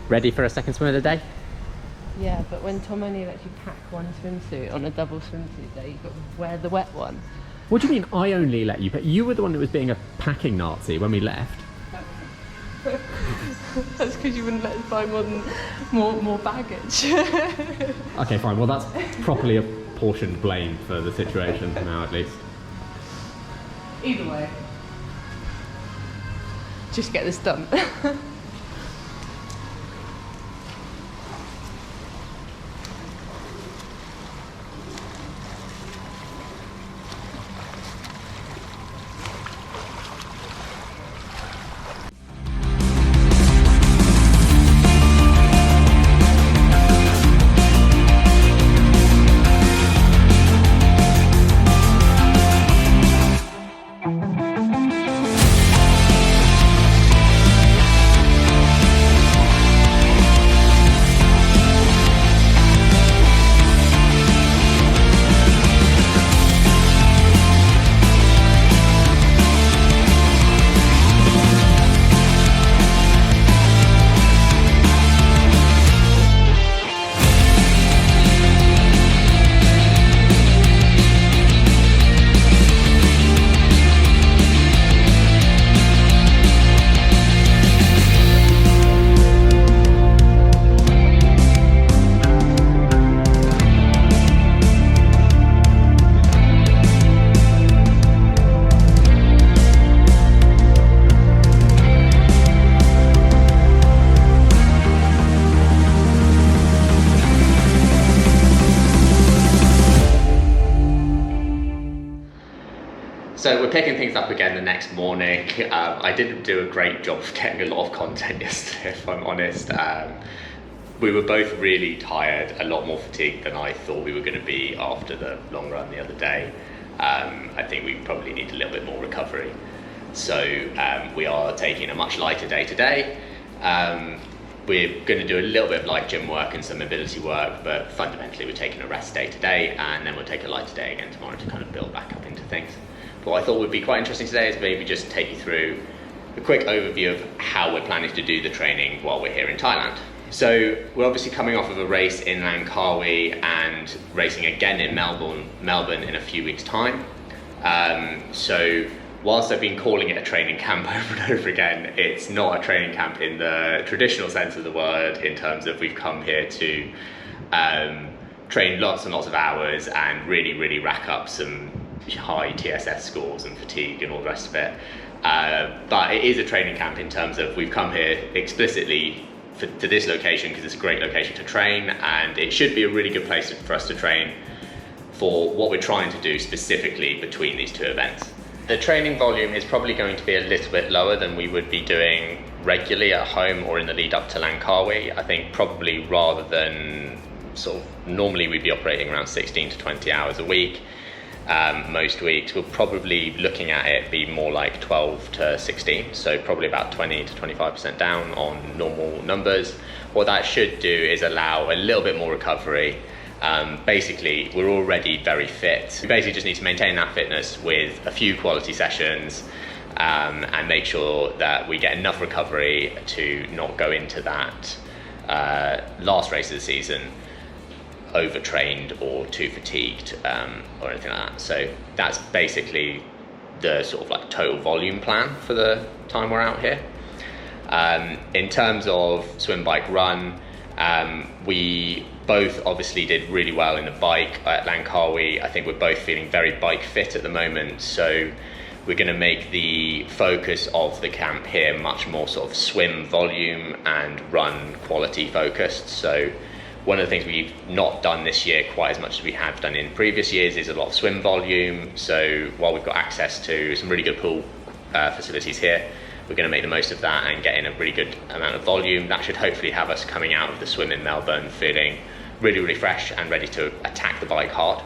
Ready for a second swim of the day? Yeah, but when Tom only lets you pack one swimsuit on a double swimsuit day, you've got to wear the wet one. What do you mean I only let you? You were the one that was being a packing Nazi when we left. That's because you wouldn't let us buy more baggage. Okay, fine. Well, that's properly apportioned blame for the situation now, at least. Either way, just get this done. So we're picking things up again the next morning. I didn't do a great job of getting a lot of content yesterday, if I'm honest. We were both really tired, a lot more fatigued than I thought we were going to be after the long run the other day. I think we probably need a little bit more recovery. So we are taking a much lighter day today. We're going to do a little bit of light gym work and some mobility work, but fundamentally we're taking a rest day today, and then we'll take a lighter day again tomorrow to kind of build back up into things. But what I thought would be quite interesting today is maybe just take you through a quick overview of how we're planning to do the training while we're here in Thailand. So we're obviously coming off of a race in Langkawi and racing again in Melbourne in a few weeks' time. So whilst I've been calling it a training camp over and over again, it's not a training camp in the traditional sense of the word, in terms of we've come here to train lots and lots of hours and really rack up some high TSS scores and fatigue and all the rest of it. But it is a training camp in terms of we've come here explicitly to this location because it's a great location to train, and it should be a really good place for us to train for what we're trying to do specifically between these two events. The training volume is probably going to be a little bit lower than we would be doing regularly at home or in the lead up to Langkawi. I think probably rather than sort of normally we'd be operating around 16 to 20 hours a week. Most weeks we're probably looking at it be more like 12 to 16, so probably about 20 to 25% down on normal numbers. What that should do is allow a little bit more recovery. Basically we're already very fit. We basically just need to maintain that fitness with a few quality sessions and make sure that we get enough recovery to not go into that last race of the season overtrained or too fatigued or anything like that. So that's basically the sort of like total volume plan for the time we're out here. In terms of swim, bike, run, we both obviously did really well in the bike at Langkawi. I think we're both feeling very bike fit at the moment, so we're going to make the focus of the camp here much more sort of swim volume and run quality focused. So one of the things we've not done this year quite as much as we have done in previous years is a lot of swim volume. So while we've got access to some really good pool facilities here, we're going to make the most of that and get in a really good amount of volume. That should hopefully have us coming out of the swim in Melbourne feeling really fresh and ready to attack the bike hard.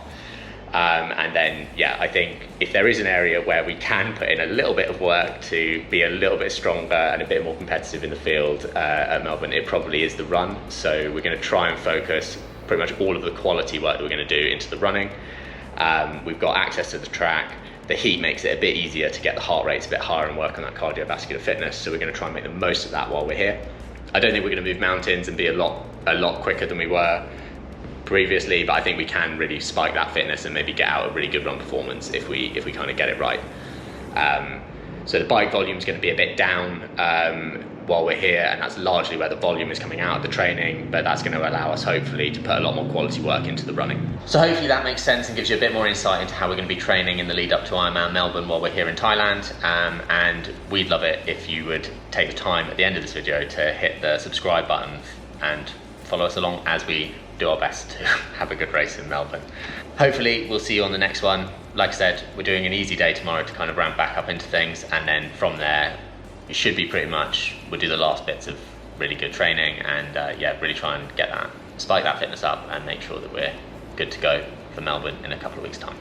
And then, yeah, I think if there is an area where we can put in a little bit of work to be a little bit stronger and a bit more competitive in the field at Melbourne, it probably is the run. So we're going to try and focus pretty much all of the quality work that we're going to do into the running. We've got access to the track. The heat makes it a bit easier to get the heart rates a bit higher and work on that cardiovascular fitness. So we're going to try and make the most of that while we're here. I don't think we're going to move mountains and be a lot quicker than we were previously, but I think we can really spike that fitness and maybe get out a really good run performance if we kind of get it right. So the bike volume is going to be a bit down while we're here, and that's largely where the volume is coming out of the training, but that's going to allow us hopefully to put a lot more quality work into the running. So hopefully that makes sense and gives you a bit more insight into how we're going to be training in the lead up to Ironman Melbourne while we're here in Thailand, and we'd love it if you would take the time at the end of this video to hit the subscribe button and follow us along as we do our best to have a good race in Melbourne. Hopefully we'll see you on the next one. Like I said, we're doing an easy day tomorrow to kind of ramp back up into things, and then from there it should be pretty much, we'll do the last bits of really good training and really try and spike that fitness up and make sure that we're good to go for Melbourne in a couple of weeks' time.